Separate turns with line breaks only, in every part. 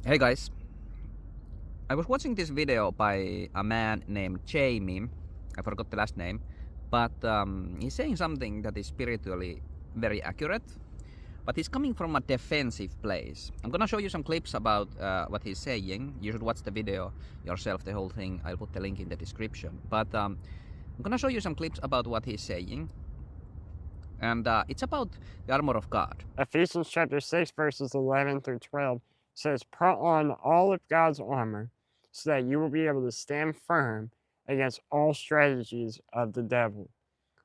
Hey guys, I was watching this video by a man named Jamie. I forgot the last name, but he's saying something that is spiritually very accurate, but he's coming from a defensive place. I'm gonna show you some clips about what he's saying. You should watch the video yourself, the whole thing. I'll put the link in the description. But I'm gonna show you some clips about what he's saying. And it's about the armor of God.
Ephesians chapter 6 verses 11 through 12 says, "Put on all of God's armor so that you will be able to stand firm against all strategies of the devil.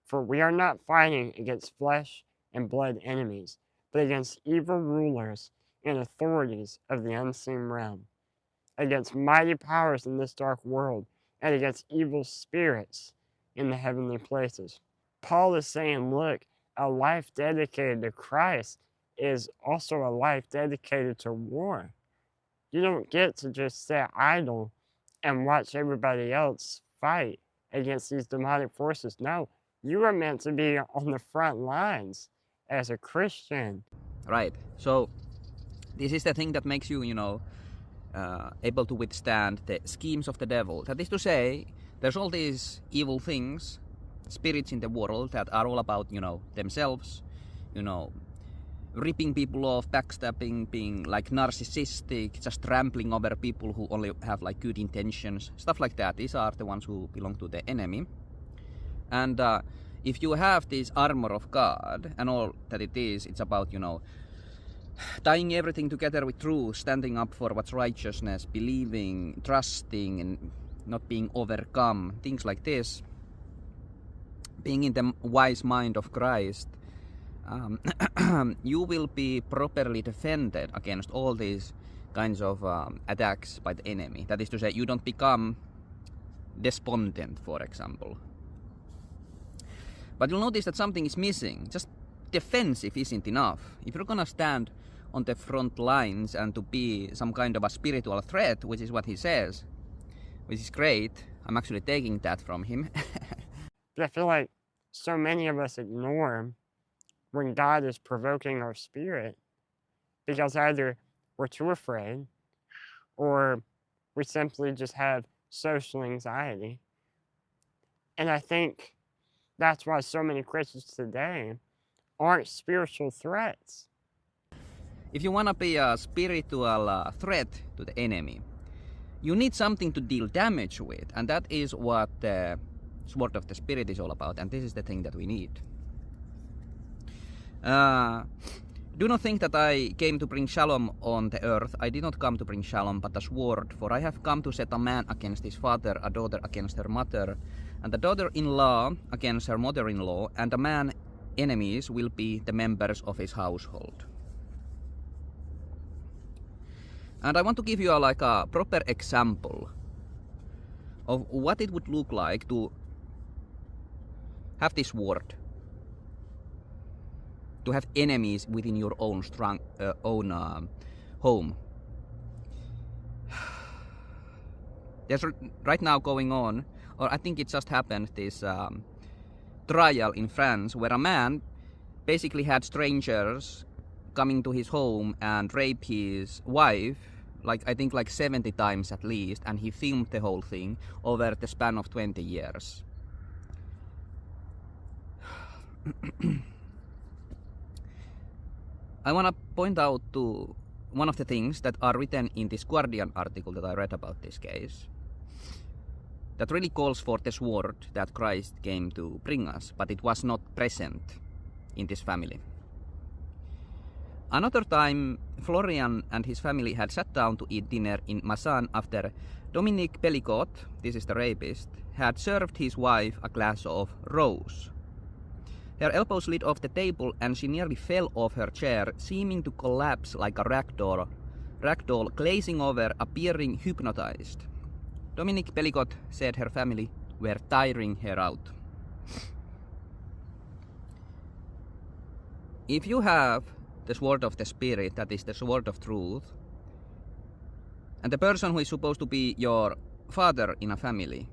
For we are not fighting against flesh and blood enemies, but against evil rulers and authorities of the unseen realm, against mighty powers in this dark world, and against evil spirits in the heavenly places." Paul is saying, look, a life dedicated to Christ is also a life dedicated to war. You don't get to just sit idle and watch everybody else fight against these demonic forces. No, you are meant to be on the front lines as a Christian.
Right. So this is the thing that makes you, able to withstand the schemes of the devil. That is to say, there's all these evil things, spirits in the world that are all about, themselves, ripping people off, backstabbing, being like narcissistic, just trampling over people who only have like good intentions, stuff like that. These are the ones who belong to the enemy. And if you have this armor of God and all that it is, it's about, tying everything together with truth, standing up for what's righteousness, believing, trusting, and not being overcome, things like this. Being in the wise mind of Christ, you will be properly defended against all these kinds of attacks by the enemy. That is to say, you don't become despondent, for example. But you'll notice that something is missing. Just defensive isn't enough. If you're gonna stand on the front lines and to be some kind of a spiritual threat, which is what he says, which is great. I'm actually taking that from him.
But I feel like so many of us ignore when God is provoking our spirit because either we're too afraid or we simply just have social anxiety. And I think that's why so many Christians today aren't spiritual threats.
If you want to be a spiritual threat to the enemy, you need something to deal damage with, and that is what the Sword of the Spirit is all about, and this is the thing that we need. Do not think that I came to bring shalom on the earth. I did not come to bring shalom, but a sword. For I have come to set a man against his father, a daughter against her mother, and a daughter-in-law against her mother-in-law, and a man enemies will be the members of his household. And I want to give you a proper example of what it would look like to have this word, to have enemies within your own home. There's right now going on, or I think it just happened, this trial in France where a man basically had strangers coming to his home and rape his wife, I think 70 times at least, and he filmed the whole thing over the span of 20 years. I want to point out to one of the things that are written in this Guardian article that I read about this case, that really calls for the sword that Christ came to bring us, but it was not present in this family. Another time, Florian and his family had sat down to eat dinner in Massan after Dominique Pellicot, this is the rapist, had served his wife a glass of rose. Her elbow slid off the table and she nearly fell off her chair, seeming to collapse like a ragdoll glazing over, appearing hypnotized. Dominique Pellicot said her family were tiring her out. If you have the sword of the Spirit, that is the sword of truth, and the person who is supposed to be your father in a family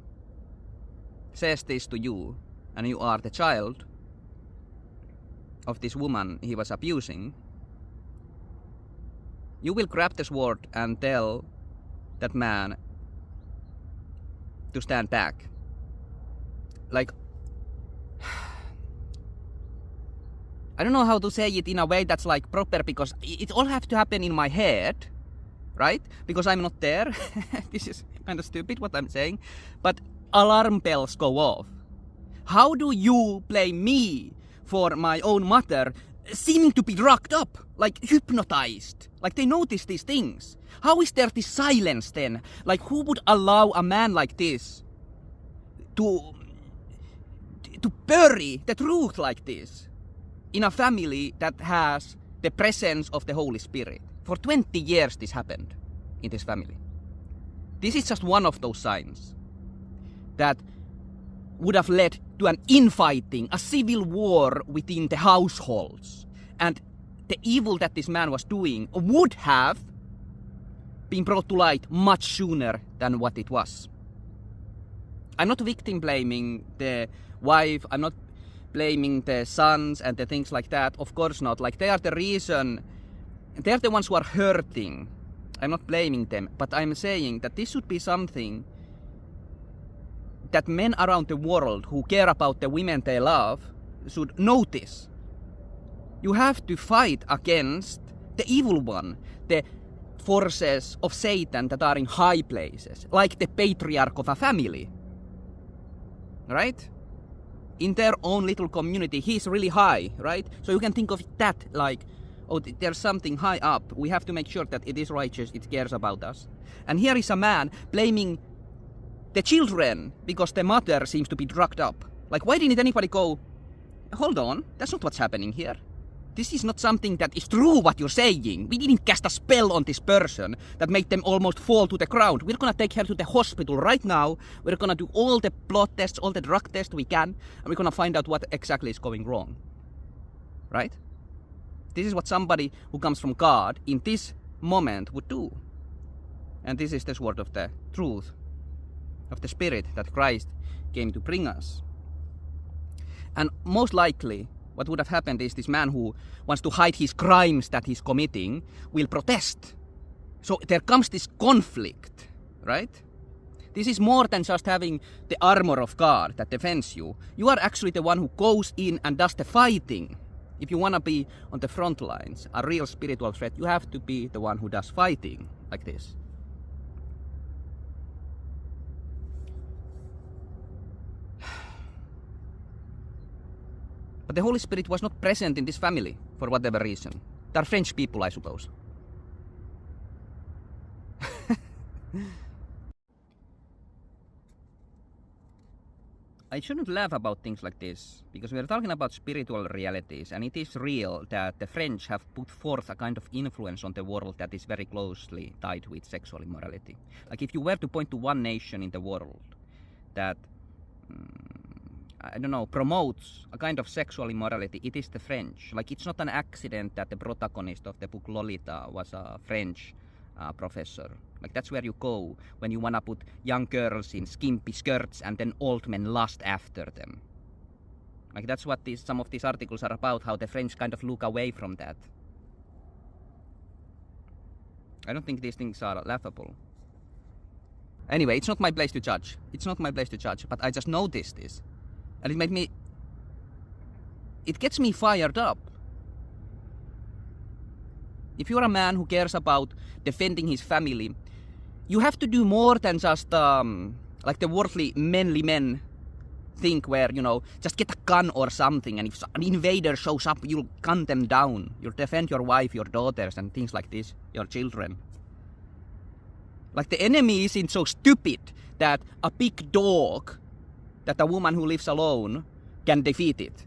says this to you, and you are the child of this woman he was abusing, you will grab the sword and tell that man to stand back. Like, I don't know how to say it in a way that's like proper, because it all have to happen in my head, right? Because I'm not there. This is kind of stupid what I'm saying, but alarm bells go off. How do you blame me for my own mother seeming to be drugged up, like hypnotized, like they notice these things? How is there this silence then? Like, who would allow a man like this to bury the truth like this in a family that has the presence of the Holy Spirit? For 20 years this happened in this family. This is just one of those signs that would have led to an infighting, a civil war within the households. And the evil that this man was doing would have been brought to light much sooner than what it was. I'm not victim blaming the wife, I'm not blaming the sons and the things like that, of course not. Like, they are the reason, they are the ones who are hurting. I'm not blaming them, but I'm saying that this should be something that men around the world who care about the women they love should notice. You have to fight against the evil one, the forces of Satan that are in high places, like the patriarch of a family. Right? In their own little community, he's really high, right? So you can think of that like, oh, there's something high up. We have to make sure that it is righteous, it cares about us. And here is a man blaming the children because the mother seems to be drugged up. Like, why didn't anybody go, hold on, that's not what's happening here. This is not something that is true what you're saying. We didn't cast a spell on this person that made them almost fall to the ground. We're gonna take her to the hospital right now. We're gonna do all the blood tests, all the drug tests we can, and we're gonna find out what exactly is going wrong. Right? This is what somebody who comes from God in this moment would do. And this is the sword of the truth, of the Spirit that Christ came to bring us. And most likely, what would have happened is this man who wants to hide his crimes that he's committing will protest. So there comes this conflict, right? This is more than just having the armor of God that defends you. You are actually the one who goes in and does the fighting. If you want to be on the front lines, a real spiritual threat, you have to be the one who does fighting like this. But the Holy Spirit was not present in this family for whatever reason. They are French people, I suppose. I shouldn't laugh about things like this, because we are talking about spiritual realities, and it is real that the French have put forth a kind of influence on the world that is very closely tied with sexual immorality. Like, if you were to point to one nation in the world that I don't know, promotes a kind of sexual immorality, it is the French. Like, it's not an accident that the protagonist of the book Lolita was a French professor. Like, that's where you go when you want to put young girls in skimpy skirts and then old men lust after them. Like, that's what some of these articles are about, how the French kind of look away from that. I don't think these things are laughable. Anyway, it's not my place to judge. It's not my place to judge, but I just noticed this. And it gets me fired up. If you're a man who cares about defending his family, you have to do more than just like the worldly manly men think, where, you know, just get a gun or something, and if an invader shows up, you'll gun them down. You'll defend your wife, your daughters, and things like this, your children. Like, the enemy isn't so stupid that a big dog, that a woman who lives alone can defeat it.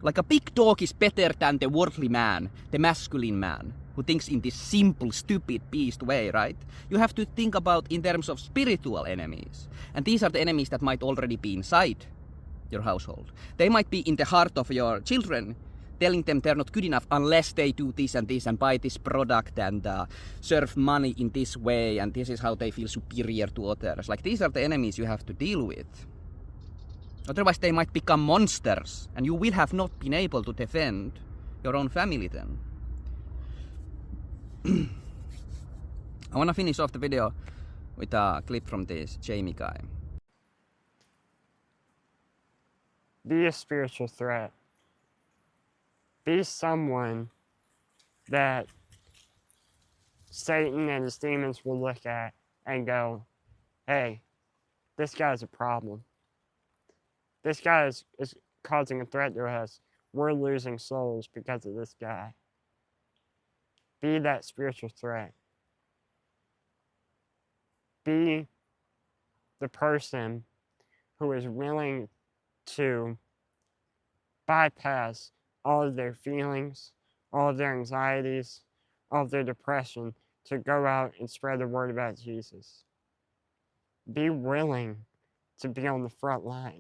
Like, a big dog is better than the worldly man, the masculine man, who thinks in this simple, stupid, beast way, right? You have to think about in terms of spiritual enemies. And these are the enemies that might already be inside your household. They might be in the heart of your children, telling them they're not good enough unless they do this and buy this product and serve money in this way, and this is how they feel superior to others. Like, these are the enemies you have to deal with. Otherwise, they might become monsters, and you will have not been able to defend your own family then. I want to finish off the video with a clip from this Jamie guy.
Be a spiritual threat. Be someone that Satan and his demons will look at and go, hey, this guy's a problem. This guy is causing a threat to us. We're losing souls because of this guy. Be that spiritual threat. Be the person who is willing to bypass all of their feelings, all of their anxieties, all of their depression to go out and spread the word about Jesus. Be willing to be on the front line.